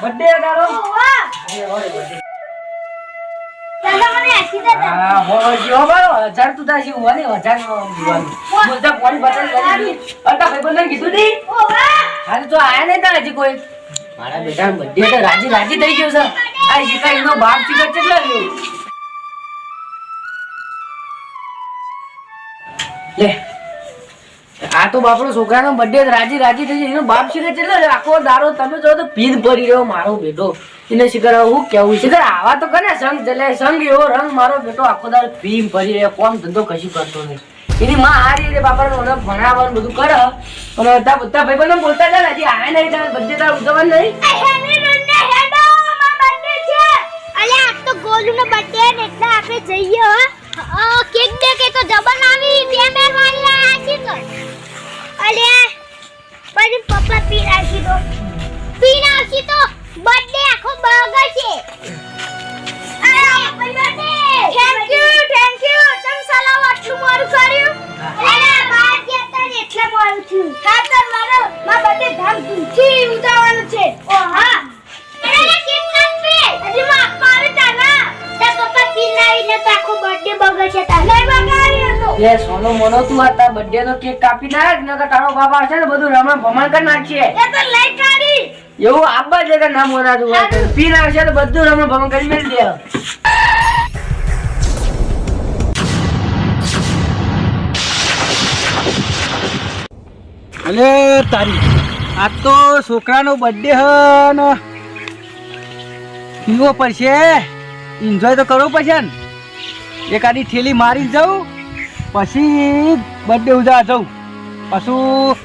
Birthday તારો ચાલો મને આશી દે હા હો જો બારો 1000 તું તાસી હોને 1000 નો દીવાનું બોલતા કોની બટન કરી અટા ભાઈ બંધ કીધું ની હા તો આયા નઈ તા હજી કોઈ મારા બેટા બર્થડે તો રાજી રાજી થઈ ગયો છે આ શિકાઈ નો બાપ શિકાર કેટલા રહ્યો લે આ તો બાપડો છોકરાનો બર્થડે રાજી રાજી થઈ ગયો એનો બાપ શિકાર કેટલા રહ્યો આખો દારો તમે જો તો પીન ભરી રહ્યો મારો બેટો એને શિકાર હું કેવું શિકાર આવા તો કરે સંગ જલે સંગ એવો રંગ મારો બેટો આખો દારો પીન ભરી રહ્યો કોમ ધંધો કશું કરતો નહીં એની માં હારી રે બાપાને મને ભણાવવાનું બધું કરે અને બધા બધા ભાઈબંધો બોલતા હતા ને હજી આયા નહીં તારે બર્થડે તાર ઉજવવાનું નહીં હેની રન્ને હેડો માં બર્થડે છે અલે આ તો ગોલુનો બર્થડે ને એટલે આપણે જઈએ હો કેક દે કે તો જબન આવી બે મેર વાળી આશી કર અલે પછી પપ્પા પી આશી તો બર્થડે આખો બર્ગર છે થેન્ક યુ તમ સલામ આટલું મોરું કર્યું અરે બાર ગયા તા ને એટલે મોરું થયું હા તો મારો માં બર્થડે ધામ ધૂમથી ઉજવવાનું છે ઓ હા અરે કેમ કાપે હજી માં પારે તાના તે પપ્પા પી લાવીને તો આખો બર્થડે બર્ગર છે તા લઈ બગાડ્યો તો લે સોનો મોનો તું આ તાર બર્થડે નો કેક કાપી નાખ નકર તારો બાપા છે ને બધું રમણ ભમણ કરી નાખશે એ તો લઈ કાઢી એવું આબા જગા ના મોના તું પી નાખશે તો બધું રમણ ભમણ કરી મેલ દે અલે તારી આ તો છોકરાનો બર્થડે હ ને પીવો પડશે એન્જોય તો કરવો પડશે ને એકાદી થેલી મારી જાઉં પછી બર્થડે ઉજવવા જાઉં પાછું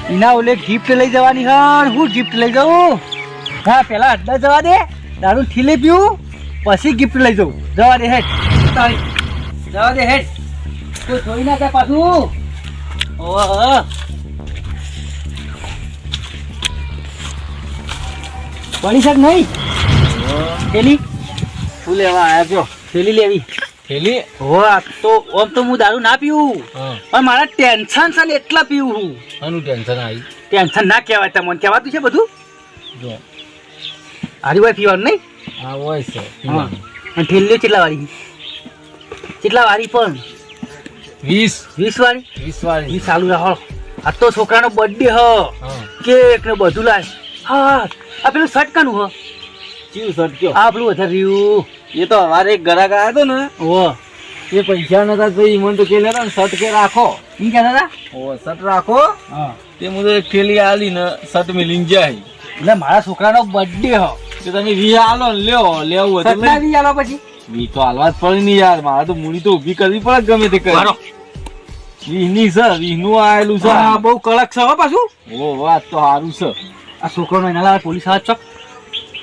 એના ઓલે ગિફ્ટ લઈ જવાની હ હું ગિફ્ટ લઈ જાઉં હા પેલા અડ્ડા જવા દે દારૂ થેલી પીવું પછી ગિફ્ટ લઈ જાઉં જવા દે હેડ તારી જવા દે હેડ કોઈ જોઈ ના જાય પાછું ઓહ પડી શક નહીં થેલી શું લેવા આવ્યા છો થેલી લેવી થેલી હો તો આમ તો હું દારૂ ના પીવું પણ મારા ટેન્શન છે ને એટલા પીવું હું આનું ટેન્શન આવી ટેન્શન ના કહેવાય તમને કહેવાતું છે બધું જો હારી વાર પીવાનું નહીં હા હોય છે અને થેલીઓ કેટલા વાળી કેટલા વાળી પણ 20 વાળી 20 ચાલુ રાખો આ તો છોકરાનો બર્થડે હ કેક ને બધું લાય હા આ પેલું શર્ટ કાનું હ ચીવું શર્ટ કયો આ પેલું વધારે રહ્યું એ તો અમારે એક ગ્રાહક આવ્યો હતો ને ઓ એ પૈસા નતા તો ઈ મને તો કે લેતા ને શર્ટ કે રાખો ઈ કહેતા હતા ઓ શર્ટ રાખો હા તે મુજબ એક થેલી આલી ને શર્ટ મે લીન જાય એટલે મારા છોકરાનો બર્થડે હ કે તમે વી આલો ને લેવો લેવું હોય તો વી આલો પછી વી તો હાલવા જ પડે ને યાર મારા તો મૂડી તો ઊભી કરવી પડે ગમે તે કરી વીની છે વીનું આયેલું છે આ બહુ કડક છે હો પાછું ઓ વાત તો સારું છે આ છોકરાનો એના લાગે પોલીસ હાથ ચક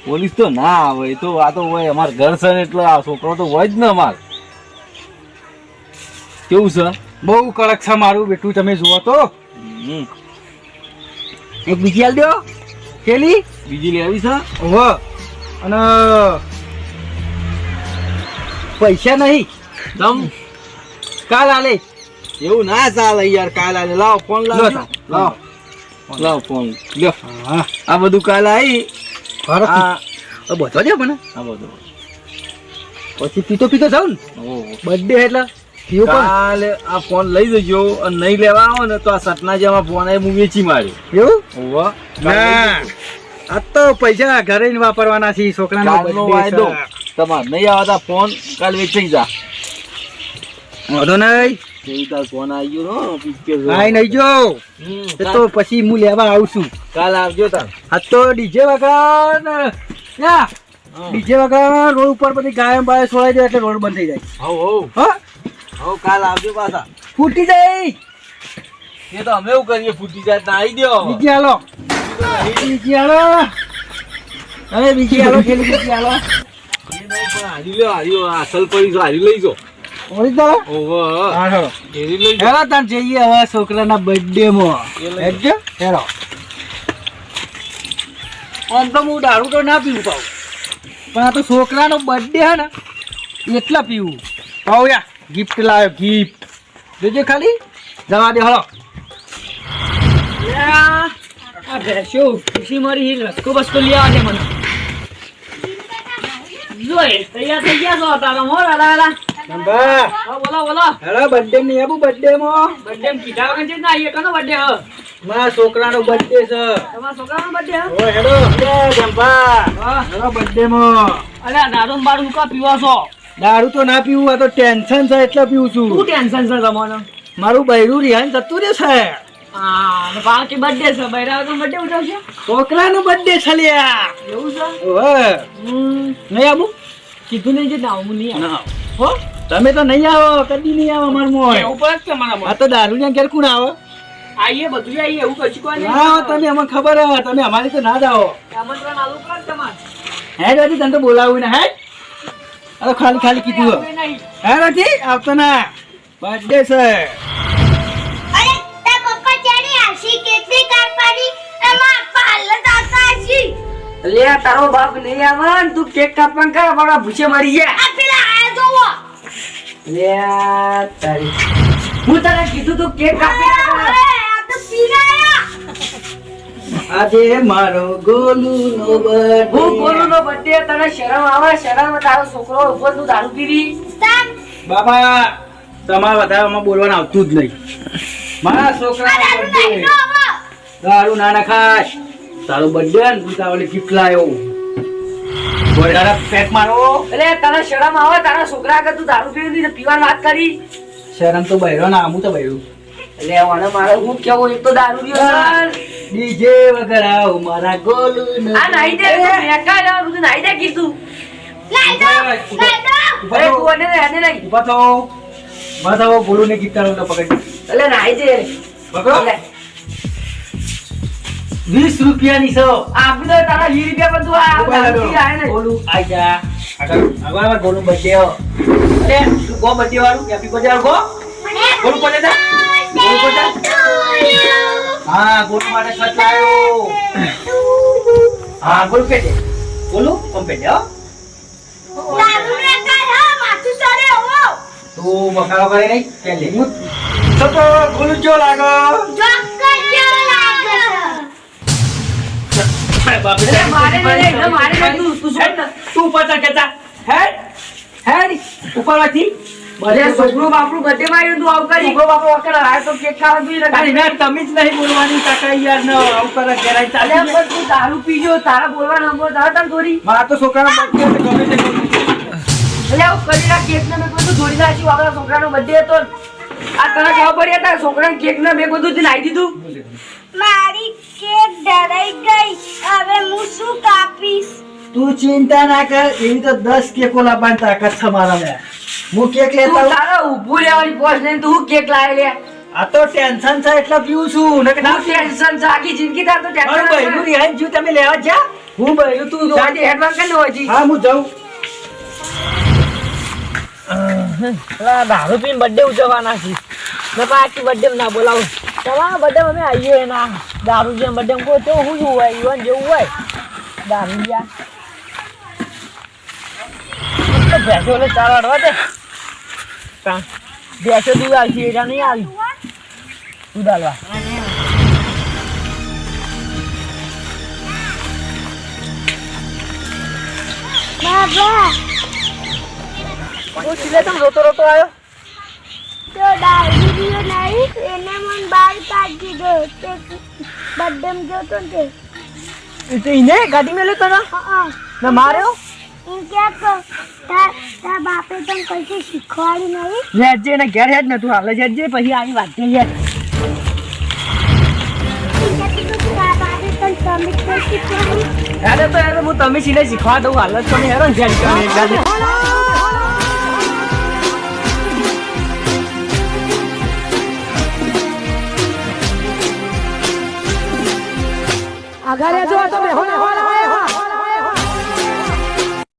પોલીસ તો ના આવે તો આ તો હોય અમાર ઘર છે ને એટલે આ છોકરો તો હોય જ ને અમાર કેવું છે બહુ કડક છે મારું બેટું તમે જુઓ તો એક બીજી હાલ દો કેલી બીજી લેવી છે હો અને પૈસા નહીં તમ કાલ આલે એવું ના ચાલે યાર કાલ આલે લાવો ફોન લાવો ફોન લ્યો આ બધું કાલ આવી બધો દે મને આ બધું પછી પીતો જાવ ને બર્થડે એટલે કાલે આ ફોન લઈ જજો અને નહીં લેવા આવો ને તો આ સટના જેમાં ફોન એ હું વેચી માર્યો એવું હોવા ના આ તો પૈસા ઘરે જ વાપરવાના છે છોકરાનો વાયદો તમારે નહીં આવતા ફોન કાલ વેચી જા વાંધો નહીં ફોન આવી ગયો નહીં જો તો પછી હું લેવા આવું છું કાલ આવજો તાર આ તો ડીજે વગર ડીજે વગર રોડ ઉપર બધી ગાય બાય છોડાઈ દે એટલે રોડ બંધ થઈ જાય હા કાલ આવજો પાછા ફૂટી જાય એ તો અમે એવું કરીએ ફૂટી જાય આવી દો બીજી હાલો હવે બીજી હાલો ખેલી બીજી હાલો હારી લ્યો અસલ પડી હારી લઈ જો જઈએ હવે છોકરાના બર્થડે માં આમ તો હું દારૂ તો ના પીવું પાઉં પણ આ તો છોકરાનો બર્થડે હે ને એટલા પીવું પાઉ યા ગિફ્ટ લાવ્યો ગિફ્ટ જોજે ખાલી જવા દે હળો આ ભેંસો ખુશી મારી રસકો બસકો લઈ આવજે મને જોઈ તૈયાર થઈ ગયા છો તારા મોર અલા નંબર બોલો હેલો બર્થડે ની આબુ બર્થડે માં બર્થડે કીધા વગર છે ના આવીએ કનો બર્થડે હ મારા છોકરાનો બર્થડે છે તમારા છોકરાનો બર્થડે હ ઓ હેલો જંપા હેલો બર્થડે માં અરે દારૂ બારૂ કા પીવા છો દારૂ તો ના પીવું આ તો ટેન્શન છે એટલે પીવું છું શું ટેન્શન છે તમારે મારું બૈરું રિહાન જતું રે છે હા પાર્ટી બર્થડે છે બૈરા તો બર્થડે ઉઠાવશે છોકરાનો બર્થડે છે લ્યા એવું છે ઓહે નહીં આબુ કીધું નહીં જે ના હું નહીં ના હો તમે તો નહીં આવો કદી નહીં આવો અમાર મોય એવું પડે છે મારા આ તો દારૂ ને ઘેર કોણ આવે આઈએ બધું આઈએ એવું કશું કોઈ નહીં ના તમે અમને ખબર હે તમે અમારી તો ના જ આવો આમંત્રણ આલું કર તમારે હે રાજી તને તો બોલાવું ને હે અરે ખાલી ખાલી કીધું હે. નહીં હે રાજી આવતો ના બર્થડે છે અરે તાર પપ્પા ચાલી આશી કેટલી કાપવાની એમાં પાલ દાતા આશી લે તારો બાપ નહીં આવે ને તું કેક કાપવા કર મારા ભૂસે મરી ગયા આ પેલા આયા જોવો લે તારી હું તને કીધું તું કેક કાપી નાખ. આ તો પીરાયા આજે મારો ગોલુનો હું બર્થડે બોલું નો બર્થડે તને શરમ આવે શરમ તારો છોકરો ઉપર તું દારૂ પીવી તાન બાબા તમારે વધારામાં બોલવાનું આવતું જ નહીં મારા છોકરાનો દારૂ બર્થડે નહીં નો હવે દારૂ ના ખાસ તારો બર્થડે ને તું તાવલી ગિફ્ટ લાયો બોલારા પેક મારો એટલે તને શરમ આવે તારા છોકરા આગળ તું દારૂ પીવી ને પીવાની વાત કરી શરમ તો બૈરો ના આમું તો બૈરું એટલે મને મારે હું કેવું એક તો દારૂ પીવો છે. ડીજે વગર આવ મારા ગોલુનો આ નાઈ દે તું બેકાર છે, બધું નાઈ દે કીધું લાઈ દો લાઈ દો અરે તું અને એને નહીં ઉભા થાઓ ગોલું ને ગીત તો પકડ એટલે નાઈ દે પકડો એટલે 20 રૂપિયાની છો આપી દો તારા 20 રૂપિયા પર તું આ દારૂ પી આય ને. ગોલું આઈ જા આગળ ગોલું બર્થડે અરે તું ગો બર્થડે વાળું હેપી બર્થડે ગો ગોલું પડે જા ગોલું પડે હા ગોલું માટે સચ લાયો હા ગોલું પેટે ગોલું કમ પેટે હો દારૂ ને કાય હા માથું ચડે હો તું બખાડો કરે નહીં પેલે હું તો ગોલું જો લાગો જોક્કર જેવો લાગે એટલે મારે નહીં, એટલે મારે નહીં, તું છોડ ને. તું પાછા કેતા હે ઉપરથી બધે છોકરું બાપરું બધે માં આવ્યું તું આવું કરી છોકરો બાપરો વખત આ તો કેક ખાવા તું અરે ના તમે જ નહીં બોલવાની કાકા યાર ન ઉપર ઘેરાઈ અલ્યા ચાલે પણ તું દારૂ પીજો તારા બોલવા નંબર તારા તને થોડી મારા તો છોકરાનો બર્થડે છે ગમે તે કરું. એટલે આવું કરી ના કેક ને મેં બધું જોડી નાખ્યું આપણા છોકરાનો બર્થડે હતો ને. આ તને ખબર પડી હતા છોકરાને કેક ને મેં બધું જ નાખી દીધું મારી કેક ડરાઈ ગઈ હવે હું શું કાપીશ તું ચિંતા ના કર એવી તો 10 કેકો લાવવાની તાકાત છે મારામાં હું કેક તું લેતા આવું. તારા ઊભું રહેવાની પોસ્ટ લઈને તું હું કેક લાવે લે આ તો ટેન્શન છે એટલે પીવું છું નકર ના હું ટેન્શન છે આખી જિંદગી તાર તો મારું બહેનું ટેન્શન રિહાઈ જ્યું તમે લેવા જા હું બહેનું તું જો. આજે હેડવાન કરી લો હજી હા હું જાઉં દારૂ પીને બર્થડે ઉજવવાના છે મેં પાછી બર્થડે ના બોલાવું તમારા બર્થડે અમે આવીએ એના દારૂ જેમ બર્થડે કહો તો હું શું હોય ઈવન જેવું હોય દારૂ યા ભેંસો એટલે ચાર અડવા દે ભેંસો દૂધ આવશે એટા નહીં આવી દૂધ આલવા બાબા હું સીધે તમે રોતો રોતો આવ્યો તો દારૂ પીયો નહીં એને મન બહાર કાઢી દીધો તે બડ્ડમ જોતો ને તે એને ગાડી મેં લેતો હા ને માર્યો હું ક્યાં કહું તાર બાપે તને કઈ શીખવાડ્યું નહીં હેડજે એને ઘેર હેડ ને તું હાલે હેડજે પછી આવી વાત થઈ હેડ તાર બાપે તને તમે કઈ શીખવાડ્યું અરે તો યાર હું તમે સીધે શીખવા દઉં હાલ જ તમે હેરો ને ઘેર